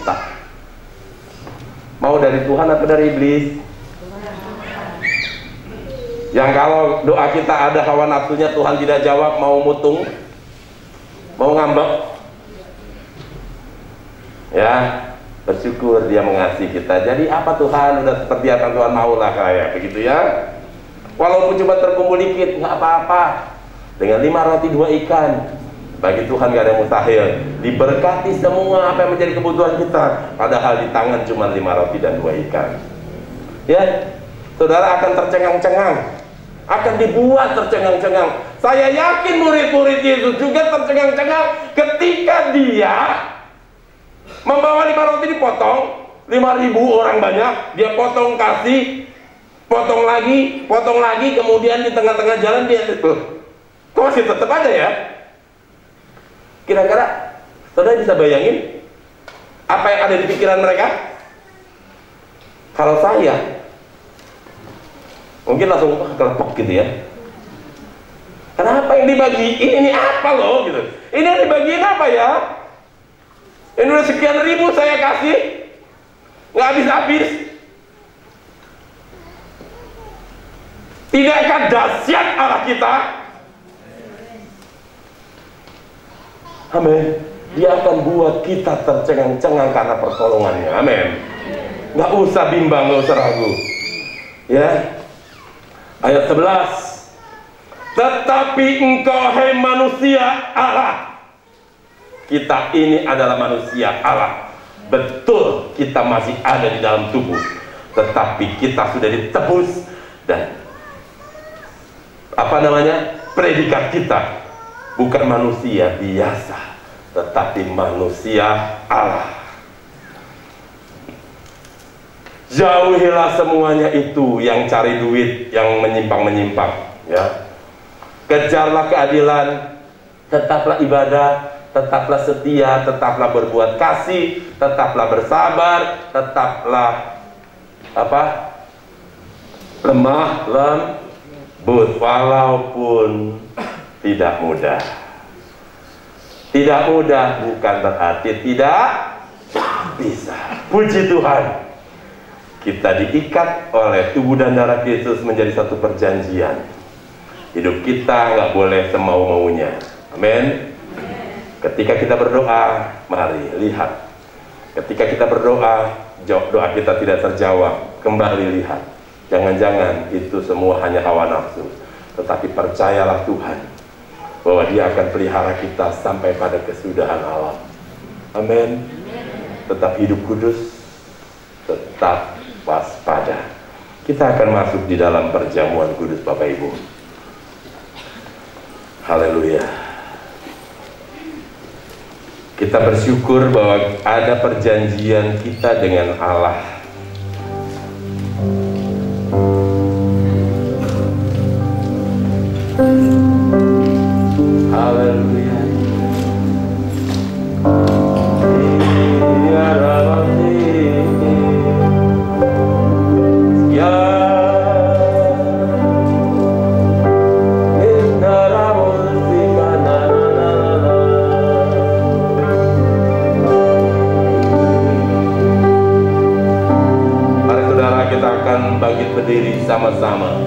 kita. Mau dari Tuhan atau dari iblis? Yang kalau doa kita ada hawa nafsunya, Tuhan tidak jawab, mau mutung, mau ngambek, ya bersyukur dia mengasihi kita. Jadi apa Tuhan, udah seperti apa Tuhan maulah, kayak begitu ya. Walaupun cuma terkumpul dikit, nggak apa-apa. Dengan 5 roti 2 ikan, bagi Tuhan gak ada yang mustahil. Diberkati semua apa yang menjadi kebutuhan kita, padahal di tangan cuma 5 roti dan 2 ikan. Ya, saudara akan tercengang-cengang, akan dibuat tercengang-cengang. Saya yakin murid-murid Yesus juga tercengang-cengang ketika dia membawa 5 roti dipotong, 5.000 orang banyak, dia potong kasih, potong lagi, kemudian di tengah-tengah jalan dia itu, kok masih tetap ada ya? Kira-kira saudara bisa bayangin apa yang ada di pikiran mereka? Kalau saya mungkin langsung kelepok gitu ya. Kenapa yang dibagiin ini apa loh gitu? Ini yang dibagiin apa ya? Ini udah sekian ribu saya kasih, nggak habis-habis. Tidakkah dahsyat Allah kita? Amin. Dia akan buat kita tercengang-cengang karena pertolongannya. Amin. Nggak usah bimbang, nggak usah ragu. Ya. Ayat 11. Tetapi engkau hai manusia Allah. Kita ini adalah manusia Allah. Betul kita masih ada di dalam tubuh, tetapi kita sudah ditebus. Dan predikat kita bukan manusia biasa, tetapi manusia Allah. Jauhilah semuanya itu yang cari duit, yang menyimpang-menyimpang, ya. Kejarlah keadilan, tetaplah ibadah, tetaplah setia, tetaplah berbuat kasih, tetaplah bersabar, tetaplah lemah lembut, walaupun tidak mudah. Tidak mudah bukan berarti tidak bisa. Puji Tuhan, kita diikat oleh tubuh dan darah Yesus menjadi satu perjanjian. Hidup kita nggak boleh semau-maunya. Amin. Ketika kita berdoa, mari lihat. Ketika kita berdoa, doa kita tidak terjawab, kembali lihat. Jangan-jangan itu semua hanya hawa nafsu. Tetapi percayalah Tuhan bahwa Dia akan pelihara kita sampai pada kesudahan alam. Amin. Tetap hidup kudus, tetap waspada. Kita akan masuk di dalam perjamuan kudus, Bapak Ibu. Haleluya. Kita bersyukur bahwa ada perjanjian kita dengan Allah. Haleluya. Bangkit berdiri sama-sama.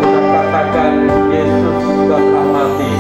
Kita katakan Yesus telah mati.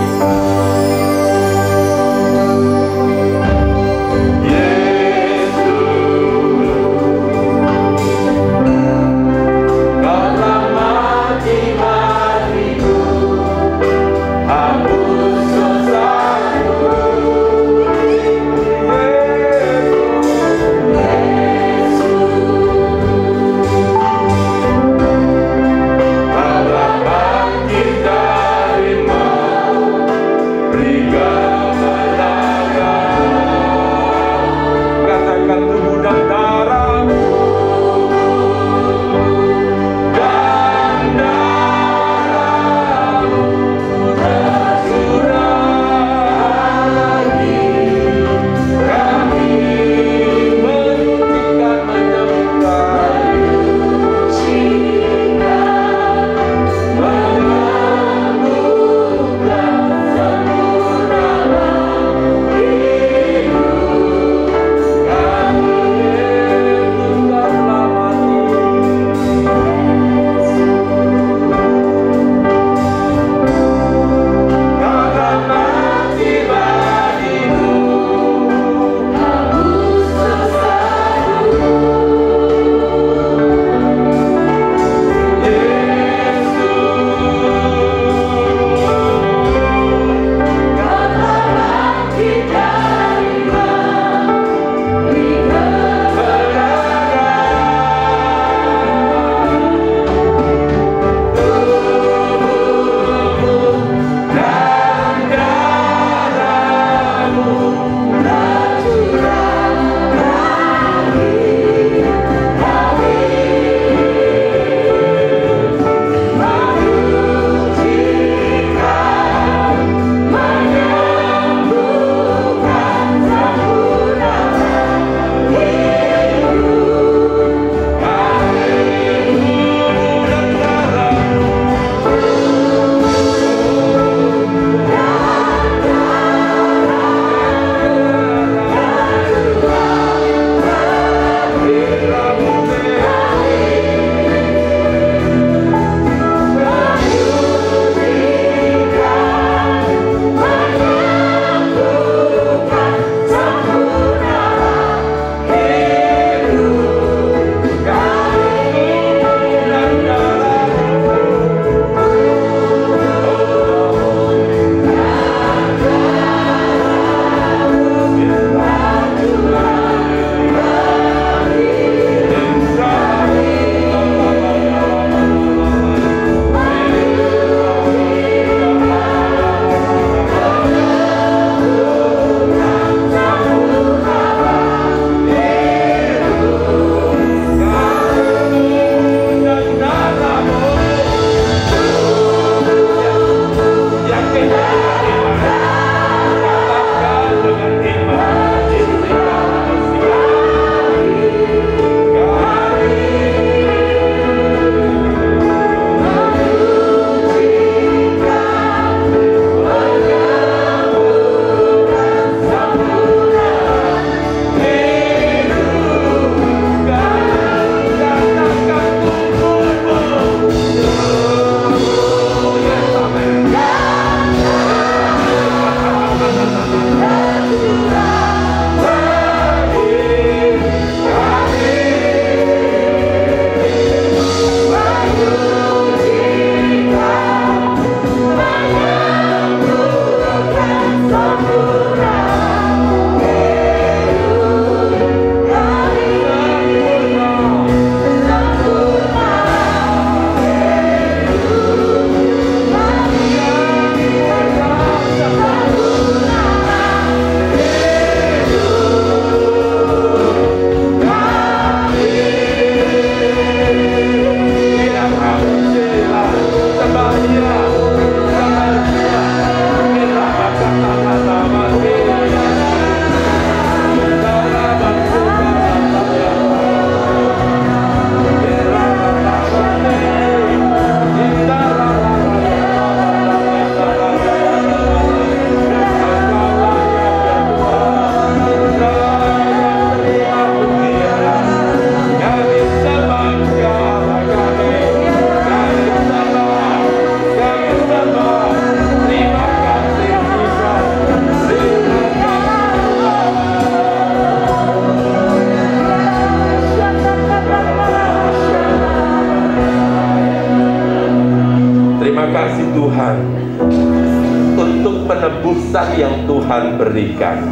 penebusan yang Tuhan berikan.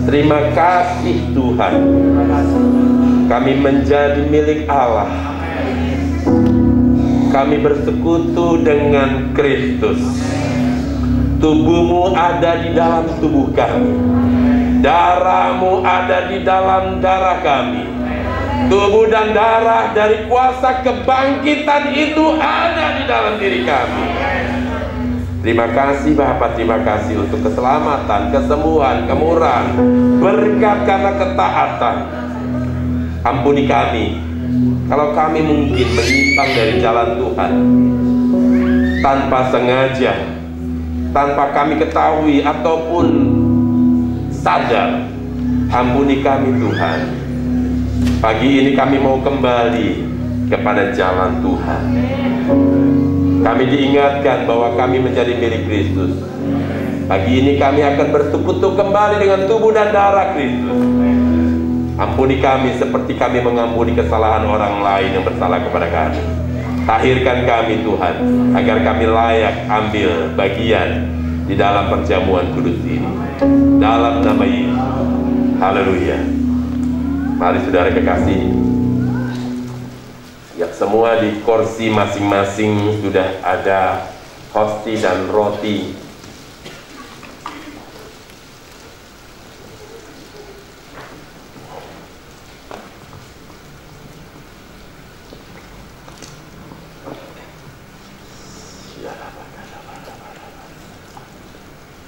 Terima kasih Tuhan, kami menjadi milik Allah. Kami bersekutu dengan Kristus. Tubuhmu ada di dalam tubuh kami, darahmu ada di dalam darah kami. Tubuh dan darah dari kuasa kebangkitan itu ada di dalam diri kami. Terima kasih Bapa, terima kasih untuk keselamatan, kesembuhan, kemurahan, berkat karena ketaatan. Ampuni kami kalau kami mungkin menyimpang dari jalan Tuhan tanpa sengaja, tanpa kami ketahui ataupun sadar. Ampuni kami Tuhan. Pagi ini kami mau kembali kepada jalan Tuhan. Kami diingatkan bahwa kami menjadi milik Kristus. Pagi ini kami akan bersekutu kembali dengan tubuh dan darah Kristus. Ampuni kami seperti kami mengampuni kesalahan orang lain yang bersalah kepada kami. Tahirkan kami Tuhan, agar kami layak ambil bagian di dalam perjamuan kudus ini. Dalam nama Yesus. Haleluya. Mari saudara kekasih, ya, semua di kursi masing-masing sudah ada hosti dan roti.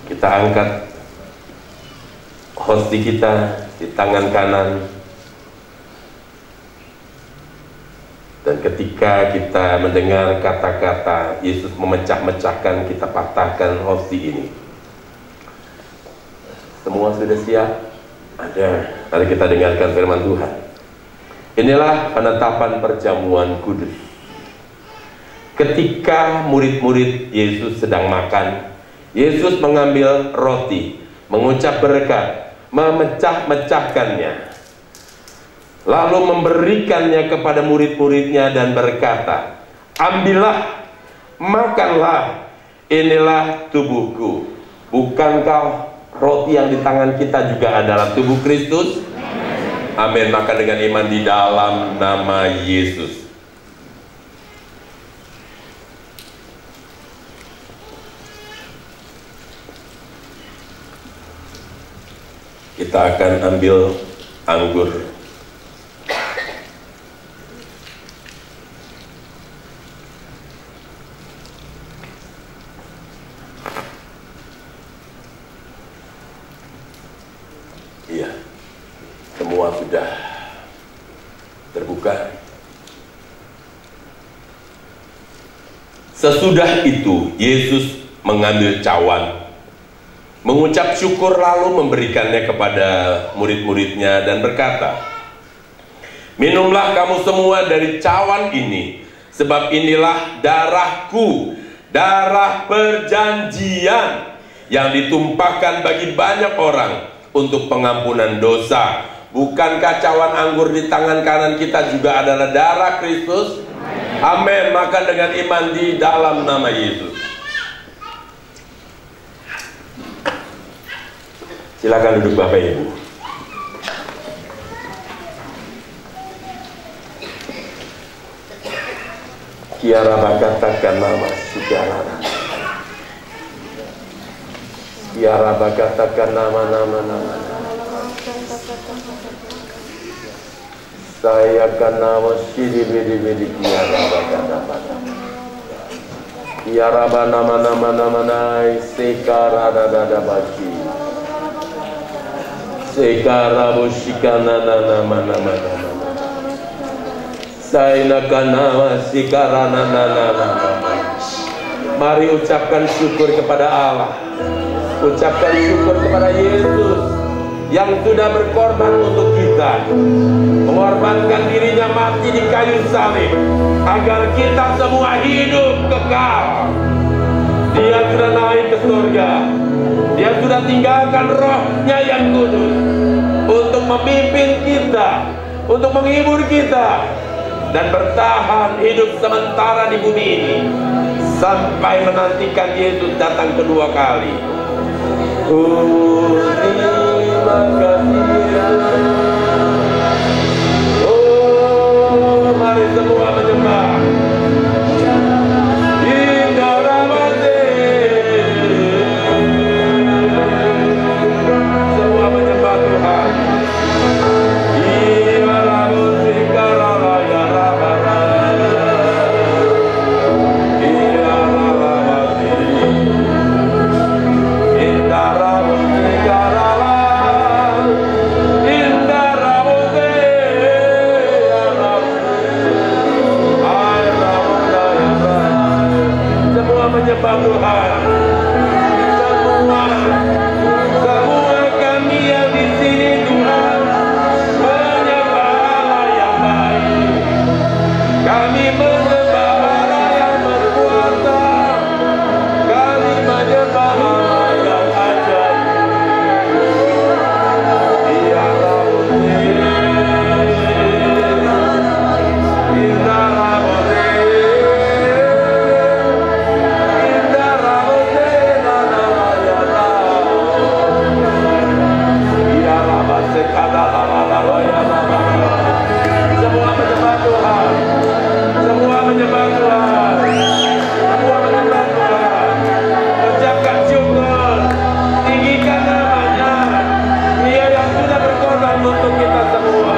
Kita angkat hosti kita di tangan kanan. Dan ketika kita mendengar kata-kata Yesus memecah-mecahkan, kita patahkan hosti ini. Semua sudah siap? Ada. Mari kita dengarkan firman Tuhan. Inilah penetapan perjamuan kudus. Ketika murid-murid Yesus sedang makan, Yesus mengambil roti, mengucap berkat, memecah-mecahkannya, lalu memberikannya kepada murid-muridnya dan berkata, ambillah, makanlah, inilah tubuhku. Bukankah roti yang di tangan kita juga adalah tubuh Kristus? Amin. Maka dengan iman di dalam nama Yesus, kita akan ambil anggur. Iya, semua sudah terbuka. Sesudah itu Yesus mengambil cawan, mengucap syukur, lalu memberikannya kepada murid-muridnya dan berkata, minumlah kamu semua dari cawan ini, sebab inilah darahku, darah perjanjian yang ditumpahkan bagi banyak orang untuk pengampunan dosa. Bukankah cawan anggur di tangan kanan kita juga adalah darah Kristus? Amin. Maka dengan iman di dalam nama Yesus, silakan duduk Bapak Ibu. Kiara bagatakan nama Sigarana. Kiara bagatakan nama-nama. Saya akan nama Sidi-bidi-bidi Kiara bagatakan. Kiara nama-nama nai Sekara dada baki. Sekara bushikana nama. Sainakana sikarana nama. Mari ucapkan syukur kepada Allah. Ucapkan syukur kepada Yesus yang sudah berkorban untuk kita, mengorbankan dirinya mati di kayu salib agar kita semua hidup kekal. Dia sudah naik ke surga. Dia sudah tinggalkan rohnya yang kudus untuk memimpin kita, untuk menghibur kita, dan bertahan hidup sementara di bumi ini sampai menantikan Yesus datang kedua kali. Terima kasih Yesus. Oh, mari semua menyembah. Semua menyembah Tuhan. Menyembah Tuhan. Semua kami yang di sini Tuhan menyembah Allah yang baik. Kami menyembah Allah yang berkuasa. Kami menyembah Allah yang ajaib. Dialah semua menyembah Tuhan. Semua menyembah Tuhan. Semua menyembah Tuhan. Ucapkan syukur, tinggikan namanya. Dia yang sudah berkorban untuk kita semua.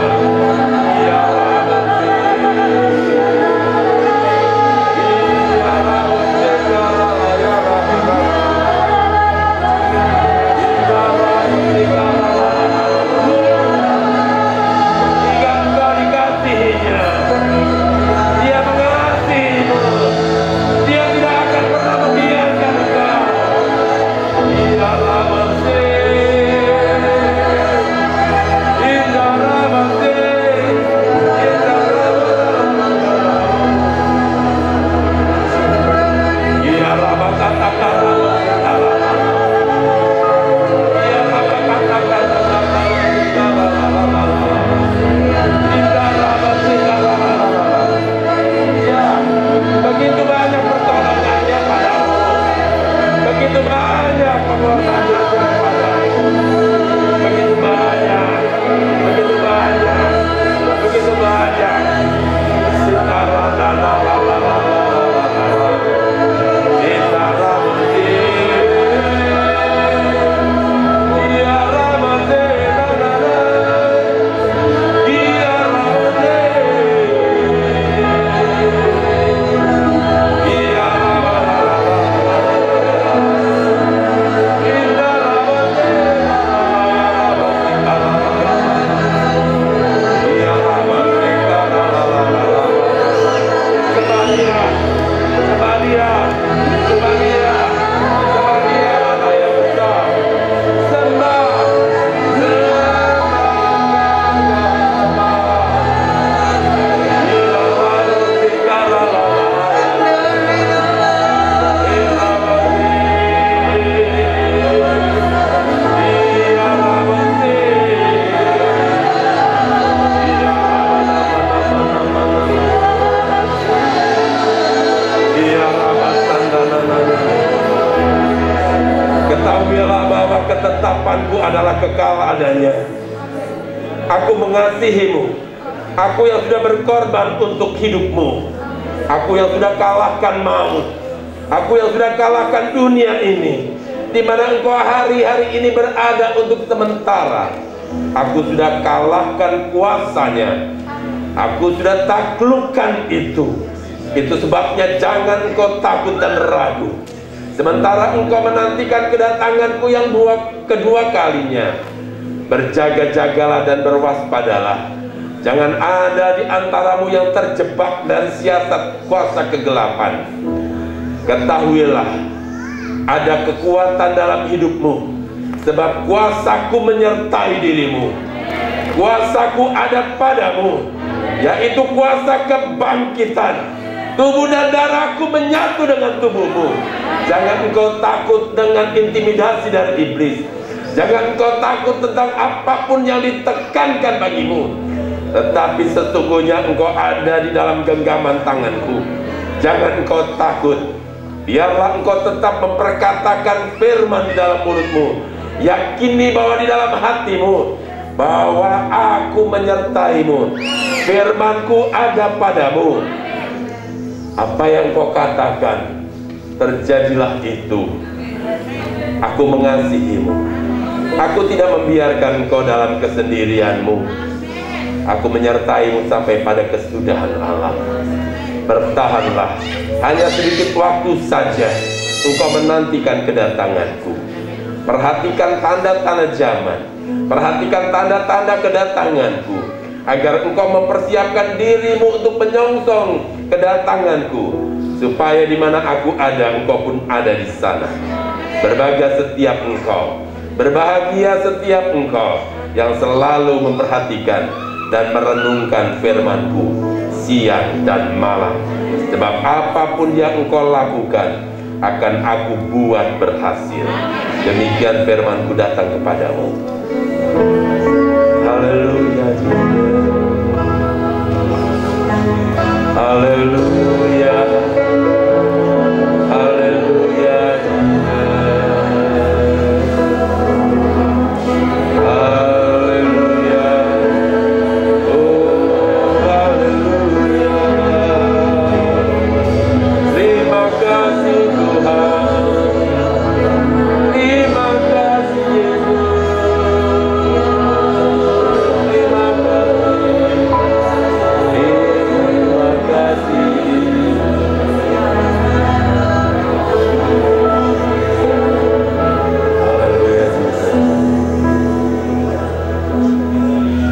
Ketetapanku adalah kekal adanya. Aku mengasihimu. Aku yang sudah berkorban untuk hidupmu. Aku yang sudah kalahkan maut. Aku yang sudah kalahkan dunia ini, di mana engkau hari-hari ini berada untuk sementara. Aku sudah kalahkan kuasanya. Aku sudah taklukkan itu. Itu sebabnya jangan engkau takut dan ragu. Sementara engkau menantikan kedatanganku yang kedua kalinya, berjaga-jagalah dan berwaspadalah. Jangan ada di antaramu yang terjebak dari siasat kuasa kegelapan. Ketahuilah, ada kekuatan dalam hidupmu, sebab kuasaku menyertai dirimu. Kuasaku ada padamu, yaitu kuasa kebangkitan. Tubuh dan darahku menyatu dengan tubuhmu. Jangan engkau takut dengan intimidasi dari iblis. Jangan engkau takut tentang apapun yang ditekankan bagimu. Tetapi sesungguhnya engkau ada di dalam genggaman tanganku. Jangan engkau takut. Biarlah engkau tetap memperkatakan firman di dalam mulutmu. Yakini bahwa di dalam hatimu bahwa aku menyertaimu, firmanku ada padamu. Apa yang kau katakan, terjadilah itu. Aku mengasihimu. Aku tidak membiarkan engkau dalam kesendirianmu. Aku menyertaimu sampai pada kesudahan alam. Bertahanlah, hanya sedikit waktu saja engkau menantikan kedatanganku. Perhatikan tanda-tanda zaman, perhatikan tanda-tanda kedatanganku, agar engkau mempersiapkan dirimu untuk menyongsong kedatanganku, supaya di mana aku ada, engkau pun ada di sana. Berbahagia setiap engkau, berbahagia setiap engkau yang selalu memperhatikan dan merenungkan firmanku siang dan malam. Sebab apapun yang engkau lakukan akan aku buat berhasil. Demikian firmanku datang kepadamu. Haleluya. Haleluya. Haleluya. Haleluya. Oh, haleluya. Terima kasih Tuhan. Terima kasih Yesus. Terima kasih.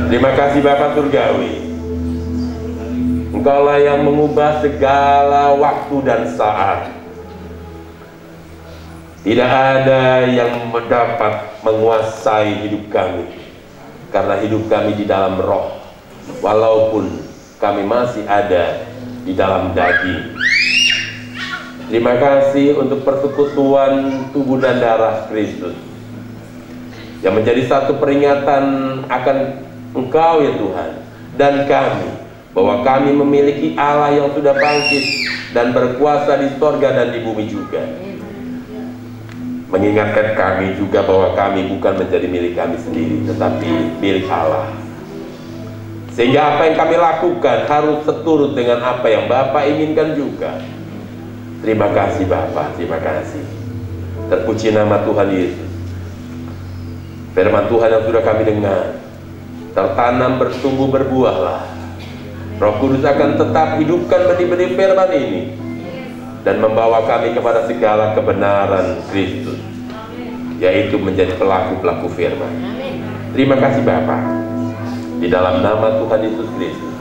Terima kasih Bapa Surgawi. Engkaulah yang mengubah segala waktu dan saat. Tidak ada yang dapat menguasai hidup kami, karena hidup kami di dalam roh, walaupun kami masih ada di dalam daging. Terima kasih untuk persekutuan tubuh dan darah Kristus, yang menjadi satu peringatan akan Engkau ya Tuhan dan kami, bahwa kami memiliki Allah yang sudah bangkit dan berkuasa di sorga dan di bumi juga. Mengingatkan kami juga bahwa kami bukan menjadi milik kami sendiri, tetapi milik Allah. Sehingga apa yang kami lakukan harus seturut dengan apa yang Bapa inginkan juga. Terima kasih Bapa, terima kasih. Terpuji nama Tuhan Yesus. Firman Tuhan yang sudah kami dengar, tertanam, bertumbuh, berbuahlah. Roh Kudus akan tetap hidupkan benih-benih firman ini dan membawa kami kepada segala kebenaran Kristus, yaitu menjadi pelaku-pelaku firman. Terima kasih Bapa. Di dalam nama Tuhan Yesus Kristus,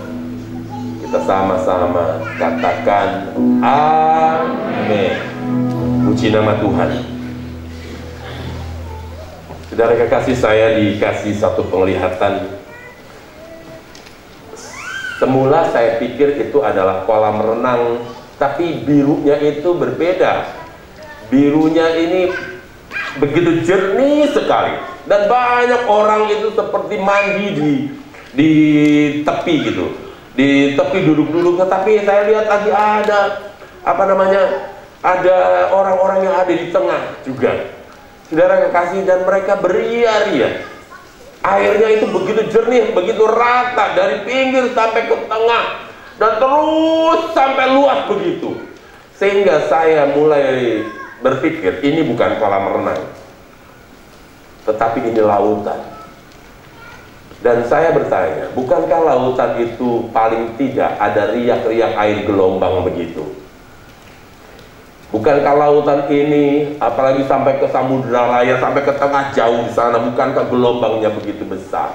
kita sama-sama katakan amin. Puji nama Tuhan. Saudara kekasih, saya dikasih satu penglihatan. Semula saya pikir itu adalah kolam renang, tapi birunya itu berbeda. Birunya ini begitu jernih sekali, dan banyak orang itu seperti mandi di tepi gitu, di tepi duduk-duduk. Tetapi saya lihat lagi ada ada orang-orang yang ada di tengah juga, saudara kekasih, dan mereka beria-ria. Airnya itu begitu jernih, begitu rata, dari pinggir sampai ke tengah, dan terus sampai luas begitu. Sehingga saya mulai berpikir, ini bukan kolam renang, tetapi ini lautan. Dan saya bertanya, bukankah lautan itu paling tidak ada riak-riak air gelombang begitu? Bukankah lautan ini, apalagi sampai ke Samudra Raya, sampai ke tengah jauh di sana, bukankah gelombangnya begitu besar?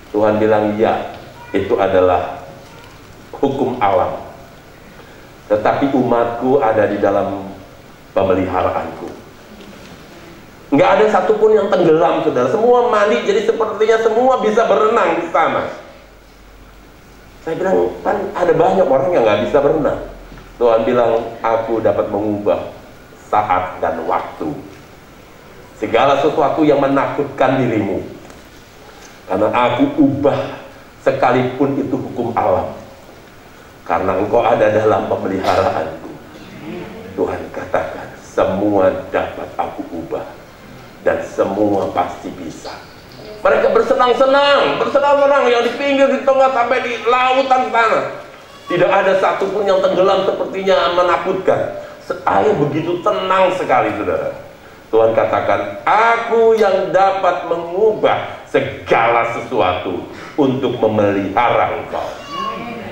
Tuhan bilang, ya, itu adalah hukum alam. Tetapi umatku ada di dalam pemeliharaanku. Nggak ada satupun yang tenggelam, saudara. Semua mandi, jadi sepertinya semua bisa berenang di sana. Saya bilang, kan ada banyak orang yang nggak bisa berenang. Tuhan bilang, aku dapat mengubah saat dan waktu, segala sesuatu yang menakutkan dirimu, karena aku ubah sekalipun itu hukum alam, karena engkau ada dalam pemeliharaanku. Tuhan semua dapat aku ubah, dan semua pasti bisa. Mereka bersenang-senang yang di pinggir, di tengah, sampai di lautan sana. Tidak ada satupun yang tenggelam, sepertinya menakutkan. Air begitu tenang sekali, saudara. Tuhan katakan, aku yang dapat mengubah segala sesuatu untuk memelihara engkau.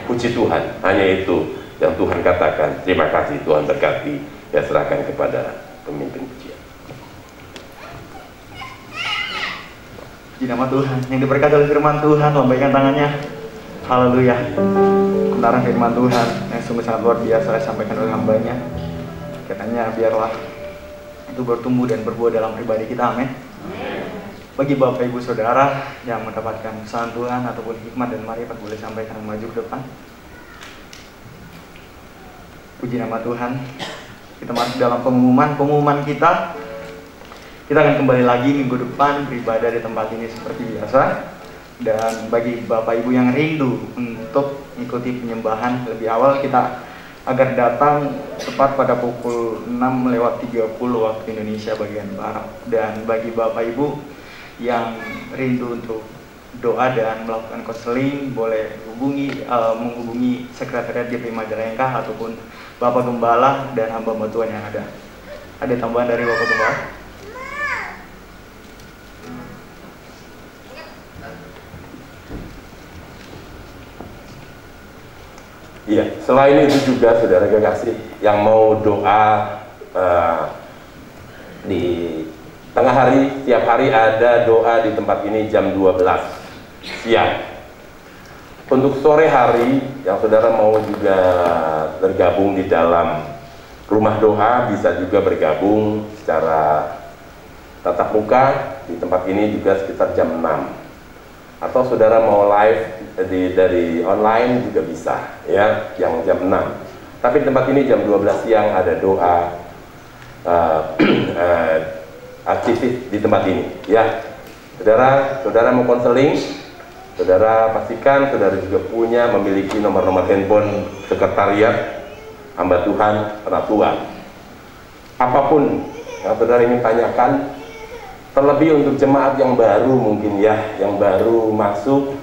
Puji Tuhan, hanya itu yang Tuhan katakan. Terima kasih, Tuhan berkati. Ya, serahkan kepada pemimpin pujian. Puji nama Tuhan. Yang diberkati oleh firman Tuhan, lambaikan tangannya. Haleluya. Kebenaran firman Tuhan yang sungguh sangat luar biasa disampaikan oleh hambanya. Katanya biarlah itu bertumbuh dan berbuah dalam pribadi kita, amin. Bagi Bapak Ibu Saudara yang mendapatkan pesan Tuhan ataupun hikmat dan marifat, boleh sampaikan maju ke depan. Puji nama Tuhan. Kita masuk dalam pengumuman kita. Kita akan kembali lagi minggu depan beribadah di tempat ini seperti biasa. Dan bagi Bapak Ibu yang rindu untuk mengikuti penyembahan lebih awal, kita agar datang tepat pada pukul 6:30 waktu Indonesia bagian Barat. Dan bagi Bapak Ibu yang rindu untuk doa dan melakukan konseling, boleh menghubungi Sekretariat GPI Majalengka ataupun Bapak Gembala dan hamba Tuhan yang ada. Ada tambahan dari Bapak Gembala? Iya, selain itu juga saudara kekasih yang mau doa di tengah hari, tiap hari ada doa di tempat ini jam 12 siang. Untuk sore hari yang saudara mau juga bergabung di dalam rumah doa, bisa juga bergabung secara tatap muka di tempat ini juga sekitar jam 6. Atau saudara mau live dari online juga bisa, ya, yang jam 6. Tapi di tempat ini jam 12 siang ada doa aktivis di tempat ini, ya. Saudara mau konseling, saudara pastikan saudara juga memiliki nomor-nomor handphone sekretariat hamba Tuhan Penatua. Apapun yang saudara ingin tanyakan, terlebih untuk jemaat yang baru mungkin ya, yang baru masuk,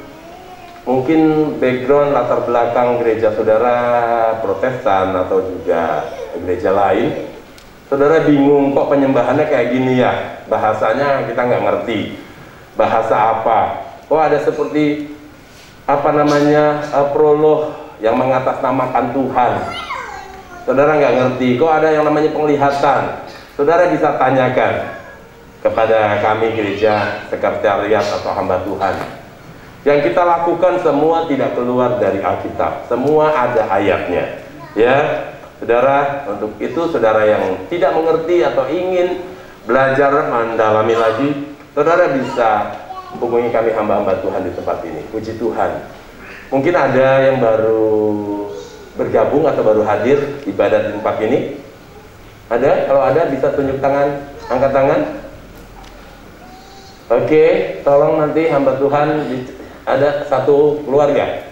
mungkin background latar belakang gereja saudara Protestan atau juga gereja lain, saudara bingung kok penyembahannya kayak gini ya, bahasanya kita nggak ngerti, bahasa apa, kok ada seperti prolog yang mengatasnamakan Tuhan, saudara nggak ngerti, kok ada yang namanya penglihatan, saudara bisa tanyakan kepada kami gereja, sekretariat atau hamba Tuhan. Yang kita lakukan semua tidak keluar dari Alkitab, semua ada ayatnya, ya saudara. Untuk itu saudara yang tidak mengerti atau ingin belajar mendalami lagi, saudara bisa hubungi kami hamba-hamba Tuhan di tempat ini. Puji Tuhan. Mungkin ada yang baru bergabung atau baru hadir ibadah di tempat ini. Ada? Kalau ada bisa tunjuk tangan, angkat tangan. Oke, tolong nanti hamba Tuhan ada satu keluarga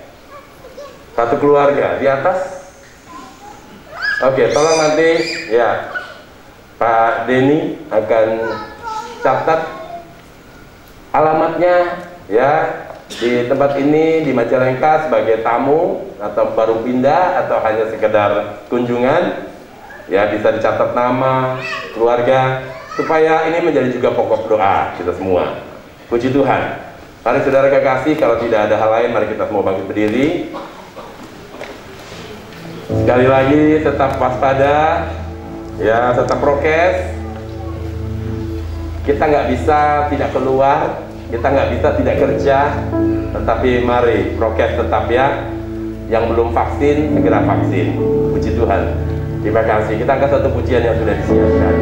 di atas. Oke, tolong nanti ya Pak Denny akan catat alamatnya ya di tempat ini di Majalengka sebagai tamu atau baru pindah atau hanya sekedar kunjungan, ya bisa dicatat nama keluarga, supaya ini menjadi juga pokok doa kita semua. Puji Tuhan. Mari saudara kekasih, kalau tidak ada hal lain, mari kita semua bangkit berdiri. Sekali lagi tetap waspada, ya tetap prokes. Kita nggak bisa tidak keluar, kita nggak bisa tidak kerja, tetapi mari prokes tetap ya. Yang belum vaksin segera vaksin. Puji Tuhan. Terima kasih. Kita angkat satu pujian yang sudah disiapkan.